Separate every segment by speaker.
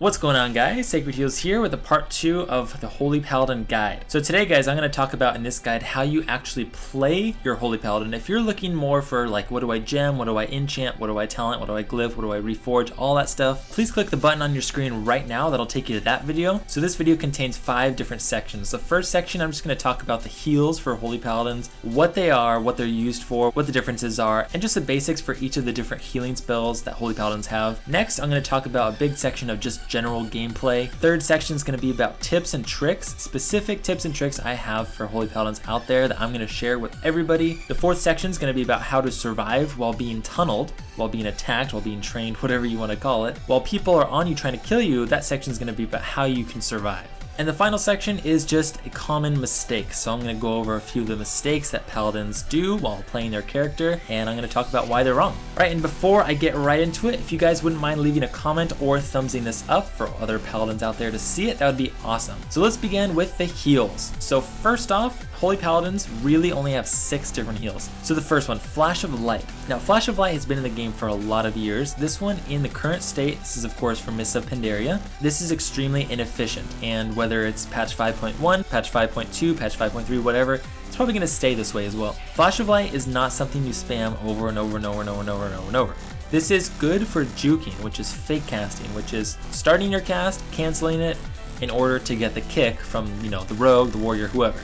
Speaker 1: What's going on, guys? Sacredheals here with a part 2 of the Holy Paladin guide. So today, guys, I'm going to talk about in this guide how you actually play your Holy Paladin. If you're looking more for like, what do I gem, what do I enchant, what do I talent, what do I glyph, what do I reforge, all that stuff, please click the button on your screen right now. That'll take you to that video. So this video contains 5 different sections. The first section, I'm just going to talk about the heals for Holy Paladins, what they are, what they're used for, what the differences are, and just the basics for each of the different healing spells that Holy Paladins have. Next, I'm going to talk about a big section of just general gameplay. Third section is going to be about tips and tricks, specific tips and tricks I have for Holy Paladins out there that I'm going to share with everybody. The fourth section is going to be about how to survive while being tunneled, while being attacked, while being trained, whatever you want to call it. While people are on you trying to kill you, that section is going to be about how you can survive. And the final section is just a common mistake. So I'm going to go over a few of the mistakes that Paladins do while playing their character, and I'm going to talk about why they're wrong. All right, and before I get right into it, if you guys wouldn't mind leaving a comment or thumbsing this up for other Paladins out there to see it, that would be awesome. So let's begin with the heals. So first off, Holy Paladins really only have 6 different heals. So the first one, Flash of Light. Now, Flash of Light has been in the game for a lot of years. This one, in the current state, this is of course from Mists of Pandaria. This is extremely inefficient, and whether it's patch 5.1, patch 5.2, patch 5.3, whatever, it's probably going to stay this way as well. Flash of Light is not something you spam over and over and over and over and over and over and over. This is good for juking, which is fake casting, which is starting your cast, canceling it in order to get the kick from, the rogue, the warrior, whoever.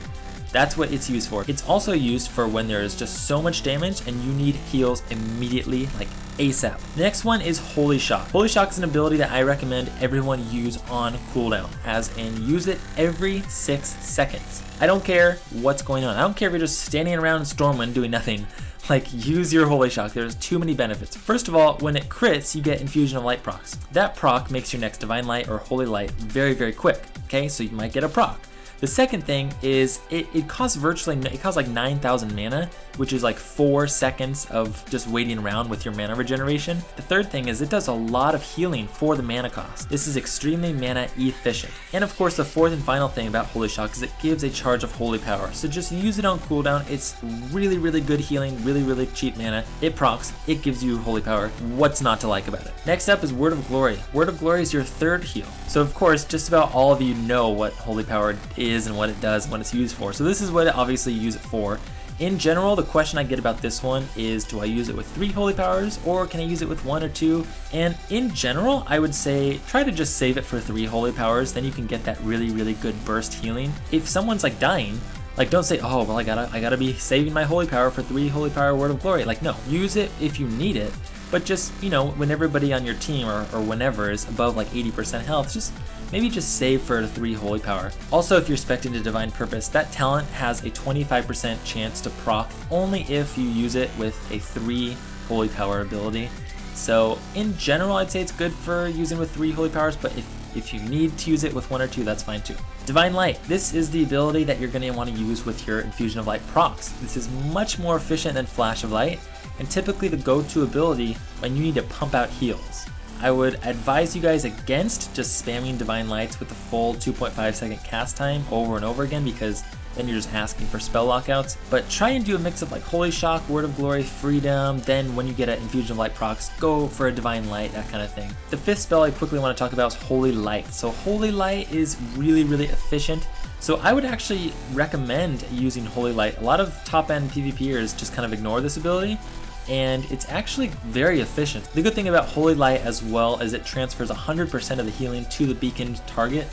Speaker 1: That's what it's used for. It's also used for when there is just so much damage and you need heals immediately, like ASAP. The next one is Holy Shock. Holy Shock is an ability that I recommend everyone use on cooldown, as in use it every 6 seconds. I don't care what's going on. I don't care if you're just standing around in Stormwind doing nothing. Like, use your Holy Shock. There's too many benefits. First of all, when it crits, you get Infusion of Light procs. That proc makes your next Divine Light or Holy Light very, very quick. Okay, so you might get a proc. The second thing is it costs like 9,000 mana, which is like 4 seconds of just waiting around with your mana regeneration. The third thing is it does a lot of healing for the mana cost. This is extremely mana efficient. And of course, the fourth and final thing about Holy Shock is it gives a charge of holy power. So just use it on cooldown. It's really, really good healing, really, really cheap mana. It procs, it gives you holy power. What's not to like about it? Next up is Word of Glory. Word of Glory is your third heal. So of course, just about all of you know what holy power is and what it does and what it's used for. So this is what it obviously use it for. In general, the question I get about this one is, do I use it with 3 holy powers or can I use it with 1 or 2? And in general, I would say try to just save it for 3 holy powers, then you can get that really, really good burst healing. If someone's like dying, like don't say, oh, well, I gotta be saving my holy power for 3 holy power Word of Glory. Like, no, use it if you need it. But just, when everybody on your team or whenever is above like 80% health, maybe just save for 3 holy power. Also, if you're spec'ing to Divine Purpose, that talent has a 25% chance to proc only if you use it with a 3 holy power ability. So in general, I'd say it's good for using with 3 holy powers, but if you need to use it with 1 or 2, that's fine too. Divine Light. This is the ability that you're going to want to use with your Infusion of Light procs. This is much more efficient than Flash of Light, and typically the go-to ability when you need to pump out heals. I would advise you guys against just spamming Divine Lights with the full 2.5 second cast time over and over again, because then you're just asking for spell lockouts. But try and do a mix of like Holy Shock, Word of Glory, Freedom, then when you get an Infusion of Light procs, go for a Divine Light, that kind of thing. The 5th spell I quickly want to talk about is Holy Light. So Holy Light is really, really efficient. So I would actually recommend using Holy Light. A lot of top-end PvPers just kind of ignore this ability, and it's actually very efficient. The good thing about Holy Light as well is it transfers 100% of the healing to the beaconed target.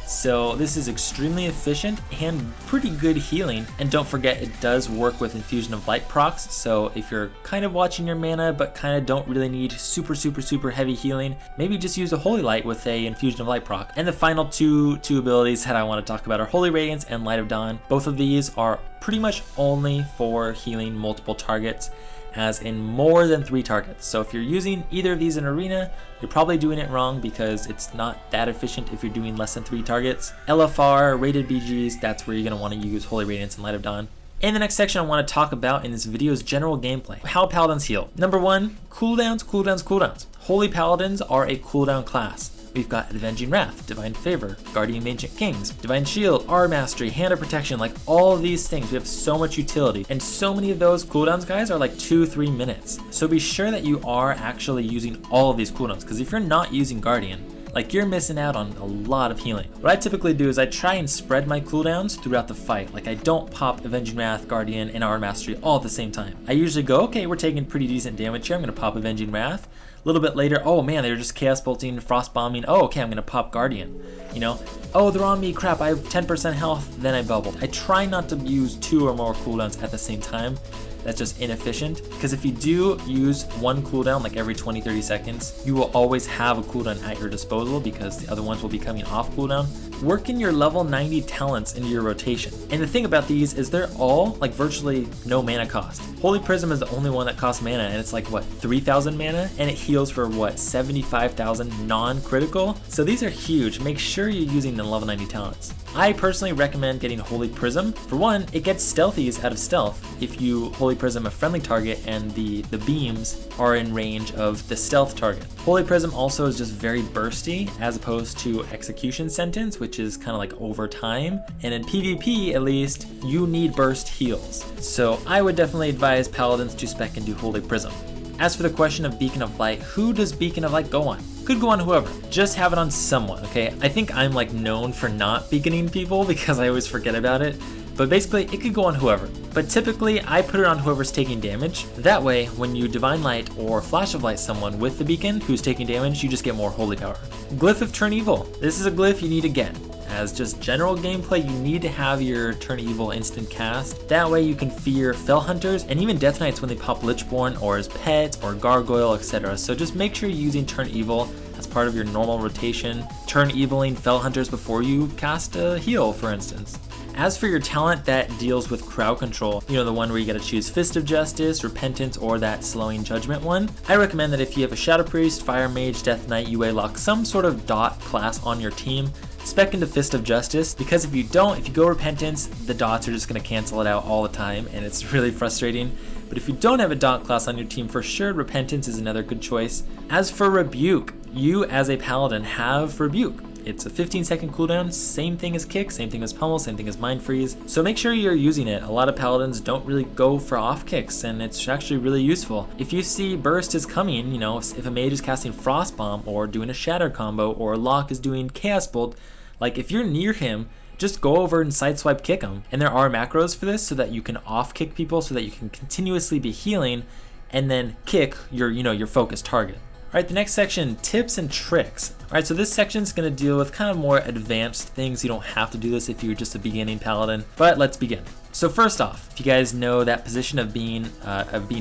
Speaker 1: So this is extremely efficient and pretty good healing. And don't forget, it does work with Infusion of Light procs. So if you're kind of watching your mana but kind of don't really need super heavy healing, maybe just use a Holy Light with a Infusion of Light proc. And the final two abilities that I want to talk about are Holy Radiance and Light of Dawn. Both of these are pretty much only for healing multiple targets, as in more than 3 targets. So if you're using either of these in Arena, you're probably doing it wrong because it's not that efficient if you're doing less than 3 targets. LFR, rated BGs, that's where you're going to want to use Holy Radiance and Light of Dawn. In the next section I want to talk about in this video is general gameplay. How Paladins heal. Number 1, cooldowns. Holy Paladins are a cooldown class. We've got Avenging Wrath, Divine Favor, Guardian of Ancient Kings, Divine Shield, R Mastery, Hand of Protection, like all of these things. We have so much utility, and so many of those cooldowns, guys, are like 2-3 minutes. So be sure that you are actually using all of these cooldowns, because if you're not using Guardian, like you're missing out on a lot of healing. What I typically do is I try and spread my cooldowns throughout the fight. Like I don't pop Avenging Wrath, Guardian, and Hour Mastery all at the same time. I usually go, okay, we're taking pretty decent damage here. I'm gonna pop Avenging Wrath. A little bit later, oh man, they were just Chaos Bolting, Frost Bombing. Oh, okay, I'm gonna pop Guardian. You know, oh, they're on me, crap, I have 10% health, then I bubbled. I try not to use 2 or more cooldowns at the same time. That's just inefficient, because if you do use one cooldown like every 20-30 seconds, you will always have a cooldown at your disposal because the other ones will be coming off cooldown. Work in your level 90 talents into your rotation. And the thing about these is they're all like virtually no mana cost. Holy Prism is the only one that costs mana, and it's like what, 3,000 mana, and it heals for what, 75,000 non-critical. So these are huge. Make sure you're using the level 90 talents. I personally recommend getting Holy Prism. For one, it gets stealthies out of stealth if you Holy Prism a friendly target and the beams are in range of the stealth target. Holy Prism also is just very bursty as opposed to Execution Sentence, which is kind of like over time. And in PvP, at least, you need burst heals. So I would definitely advise Paladins to spec into Holy Prism. As for the question of Beacon of Light, who does Beacon of Light go on? Could go on whoever. Just have it on someone, okay? I think I'm like known for not beaconing people because I always forget about it. But basically, it could go on whoever. But typically, I put it on whoever's taking damage. That way, when you Divine Light or Flash of Light someone with the beacon who's taking damage, you just get more holy power. Glyph of Turn Evil. This is a glyph you need to get. As just general gameplay, you need to have your Turn Evil instant cast. That way you can fear Fell Hunters and even Death Knights when they pop Lichborn or as pets or Gargoyle, etc. So just make sure you're using Turn Evil as part of your normal rotation. Turn Eviling Fell Hunters before you cast a heal, for instance. As for your talent that deals with crowd control, you know, the one where you gotta choose Fist of Justice, Repentance, or that Slowing Judgment one, I recommend that if you have a Shadow Priest, Fire Mage, Death Knight, UA Lock, some sort of dot class on your team, spec into Fist of Justice, because if you don't, if you go Repentance, the dots are just gonna cancel it out all the time, and it's really frustrating. But if you don't have a dot class on your team, for sure, Repentance is another good choice. As for Rebuke, you as a Paladin have Rebuke. It's a 15-second cooldown, same thing as Kick, same thing as Pummel, same thing as Mind Freeze. So make sure you're using it. A lot of Paladins don't really go for off kicks, and it's actually really useful. If you see Burst is coming, you know, if a mage is casting Frost Bomb or doing a Shatter combo, or Locke is doing Chaos Bolt, like if you're near him, just go over and sideswipe kick him. And there are macros for this so that you can off kick people so that you can continuously be healing and then kick your, you know, your focused target. Alright, the next section, tips and tricks. Alright, so this section is going to deal with kind of more advanced things. You don't have to do this if you're just a beginning Paladin, but let's begin. So first off, if you guys know that position of being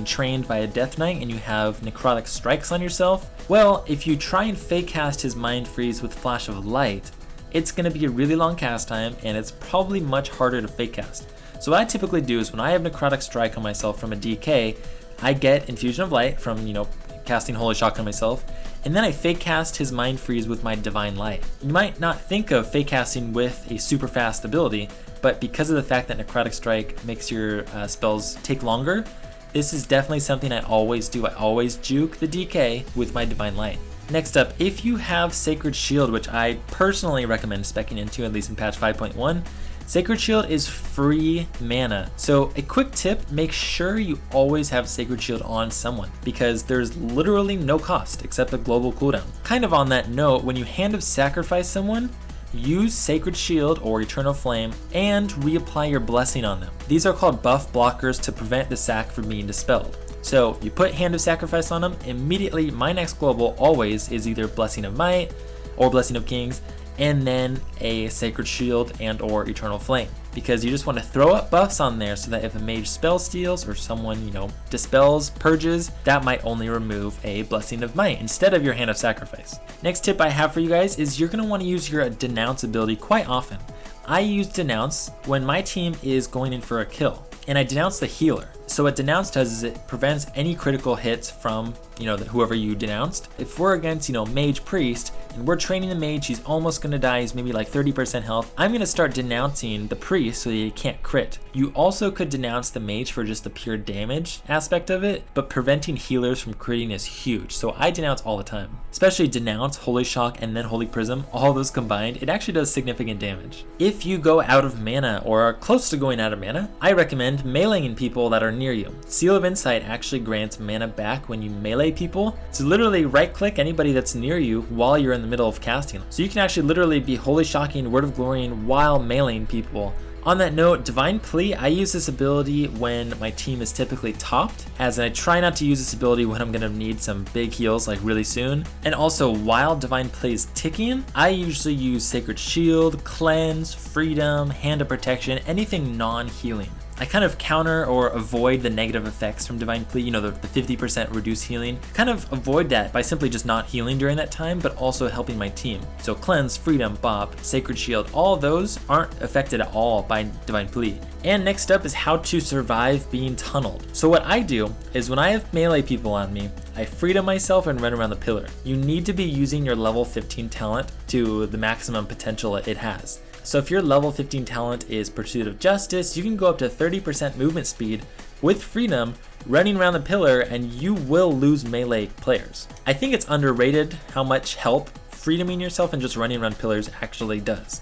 Speaker 1: trained by a Death Knight and you have Necrotic Strikes on yourself, well, if you try and fake cast his Mind Freeze with Flash of Light, it's going to be a really long cast time and it's probably much harder to fake cast. So what I typically do is when I have Necrotic Strike on myself from a DK, I get Infusion of Light from, you know, casting Holy Shock on myself, and then I fake cast his Mind Freeze with my Divine Light. You might not think of fake casting with a super fast ability, but because of the fact that Necrotic Strike makes your spells take longer, this is definitely something I always do. I always juke the DK with my Divine Light. Next up, if you have Sacred Shield, which I personally recommend speccing into, at least in patch 5.1, Sacred Shield is free mana. So a quick tip, make sure you always have Sacred Shield on someone because there's literally no cost except a global cooldown. Kind of on that note, when you Hand of Sacrifice someone, use Sacred Shield or Eternal Flame and reapply your blessing on them. These are called buff blockers to prevent the sac from being dispelled. So you put Hand of Sacrifice on them, immediately my next global always is either Blessing of Might or Blessing of Kings, and then a Sacred Shield and or Eternal Flame. Because you just want to throw up buffs on there so that if a mage spell steals or someone, you know, dispels, purges, that might only remove a Blessing of Might instead of your Hand of Sacrifice. Next tip I have for you guys is you're going to want to use your Denounce ability quite often. I use Denounce when my team is going in for a kill, and I denounce the healer. So what Denounce does is it prevents any critical hits from, you know, whoever you denounced. If we're against, you know, Mage Priest, and we're training the Mage, he's almost gonna die, he's maybe like 30% health, I'm gonna start denouncing the Priest so that he can't crit. You also could denounce the Mage for just the pure damage aspect of it, but preventing healers from critting is huge, so I denounce all the time. Especially Denounce, Holy Shock, and then Holy Prism, all those combined, it actually does significant damage. If you go out of mana or are close to going out of mana, I recommend meleeing people that are near you. Seal of Insight actually grants mana back when you melee people. So literally right click anybody that's near you while you're in the middle of casting. So you can actually literally be Holy Shocking, Word of Glorying while meleeing people. On that note, Divine Plea, I use this ability when my team is typically topped, as I try not to use this ability when I'm gonna need some big heals like really soon. And also, while Divine Plea is ticking, I usually use Sacred Shield, Cleanse, Freedom, Hand of Protection, anything non-healing. I kind of counter or avoid the negative effects from Divine Plea, you know, the 50% reduced healing. Kind of avoid that by simply just not healing during that time, but also helping my team. So Cleanse, Freedom, Bop, Sacred Shield, all of those aren't affected at all by Divine Plea. And next up is how to survive being tunneled. So what I do is when I have melee people on me, I Freedom myself and run around the pillar. You need to be using your level 15 talent to the maximum potential it has. So if your level 15 talent is Pursuit of Justice, you can go up to 30% movement speed with Freedom running around the pillar, and you will lose melee players. I think it's underrated how much help freedoming yourself and just running around pillars actually does.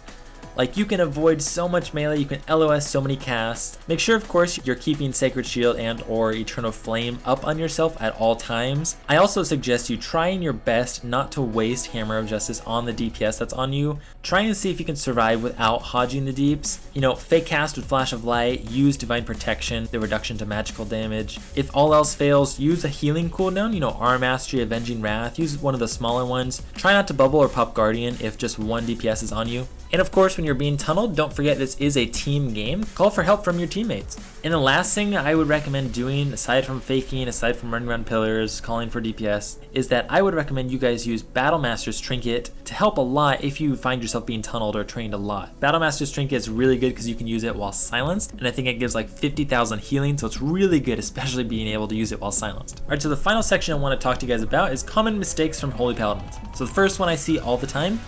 Speaker 1: Like, you can avoid so much melee, you can LOS so many casts. Make sure, of course, you're keeping Sacred Shield and or Eternal Flame up on yourself at all times. I also suggest you trying your best not to waste Hammer of Justice on the DPS that's on you. Try and see if you can survive without hodging the deeps. You know, fake cast with Flash of Light, use Divine Protection, the reduction to magical damage. If all else fails, use a healing cooldown, you know, Arm Mastery, Avenging Wrath, use one of the smaller ones. Try not to bubble or pop Guardian if just one DPS is on you. And of course, when you're being tunneled, don't forget this is a team game. Call for help from your teammates. And the last thing I would recommend doing, aside from faking, aside from running around pillars, calling for DPS, is that I would recommend you guys use Battlemaster's Trinket to help a lot if you find yourself being tunneled or trained a lot. Battlemaster's Trinket is really good because you can use it while silenced, and I think it gives like 50,000 healing, so it's really good, especially being able to use it while silenced. All right, so the final section I want to talk to you guys about is common mistakes from Holy Paladins. So the first one I see all the time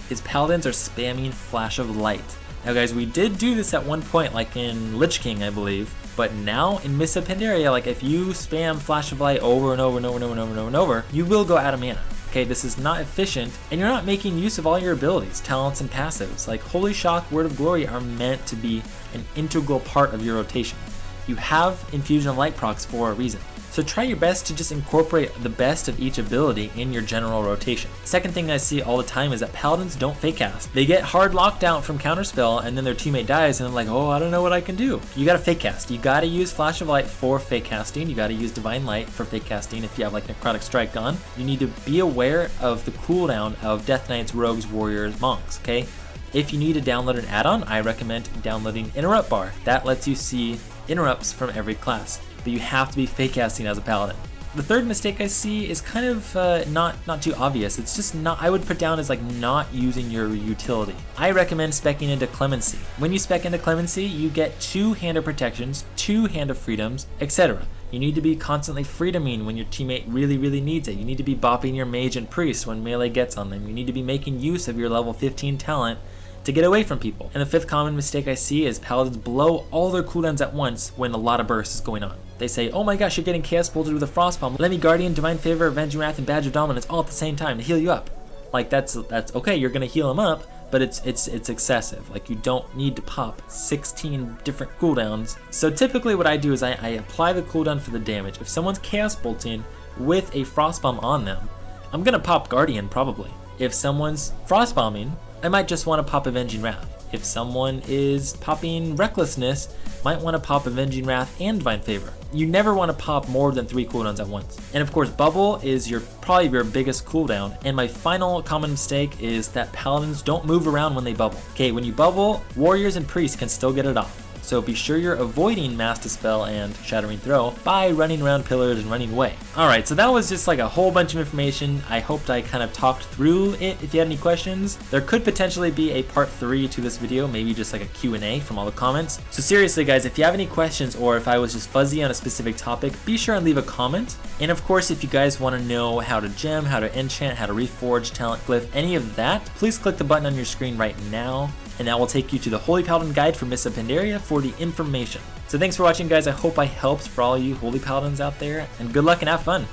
Speaker 1: is Paladins are spamming Flash of Light. Now guys, we did do this at one point, like in Lich King, I believe, but now in Mists of Pandaria, like if you spam Flash of Light over and over and over and over and over and over and over, you will go out of mana. Okay, this is not efficient, and you're not making use of all your abilities, talents, and passives. Like Holy Shock, Word of Glory are meant to be an integral part of your rotation. You have Infusion of Light procs for a reason. So try your best to just incorporate the best of each ability in your general rotation. Second thing I see all the time is that Paladins don't fake cast. They get hard locked out from counterspell and then their teammate dies and they're like, oh, I don't know what I can do. You gotta fake cast. You gotta use Flash of Light for fake casting. You gotta use Divine Light for fake casting if you have like Necrotic Strike on. You need to be aware of the cooldown of Death Knights, Rogues, Warriors, Monks, okay? If you need to download an add-on, I recommend downloading Interrupt Bar. That lets you see interrupts from every class. But you have to be fake casting as a Paladin. The third mistake I see is kind of not too obvious. It's just not, I would put down as like not using your utility. I recommend speccing into Clemency. When you spec into Clemency, you get 2 Hand of Protections, 2 Hand of Freedoms, etc. You need to be constantly freedoming when your teammate really needs it. You need to be bopping your Mage and Priest when melee gets on them. You need to be making use of your level 15 talent to get away from people. And the fifth common mistake I see is Paladins blow all their cooldowns at once when a lot of burst is going on. They say, oh my gosh, you're getting Chaos Bolted with a Frostbomb. Let me Guardian, Divine Favor, Avenging Wrath, and Badge of Dominance all at the same time to heal you up. Like that's okay, you're gonna heal them up, but it's excessive. Like you don't need to pop 16 different cooldowns. So typically what I do is I apply the cooldown for the damage. If someone's Chaos Bolting with a Frostbomb on them, I'm gonna pop Guardian probably. If someone's Frostbombing, I might just want to pop Avenging Wrath. If someone is popping Recklessness, might want to pop Avenging Wrath and Divine Favor. You never want to pop more than 3 cooldowns at once. And of course, Bubble is probably your biggest cooldown. And my final common mistake is that Paladins don't move around when they bubble. Okay, when you bubble, Warriors and Priests can still get it off. So be sure you're avoiding Mass Dispel and Shattering Throw by running around pillars and running away. Alright, so that was just like a whole bunch of information. I hoped I kind of talked through it. If you had any questions, there could potentially be a part 3 to this video, maybe just like a Q&A from all the comments. So seriously guys, if you have any questions or if I was just fuzzy on a specific topic, be sure and leave a comment. And of course, if you guys want to know how to gem, how to enchant, how to reforge, talent glyph, any of that, please click the button on your screen right now. And that will take you to the Holy Paladin Guide for Mists of Pandaria for the information. So thanks for watching guys, I hope I helped for all you Holy Paladins out there, and good luck and have fun!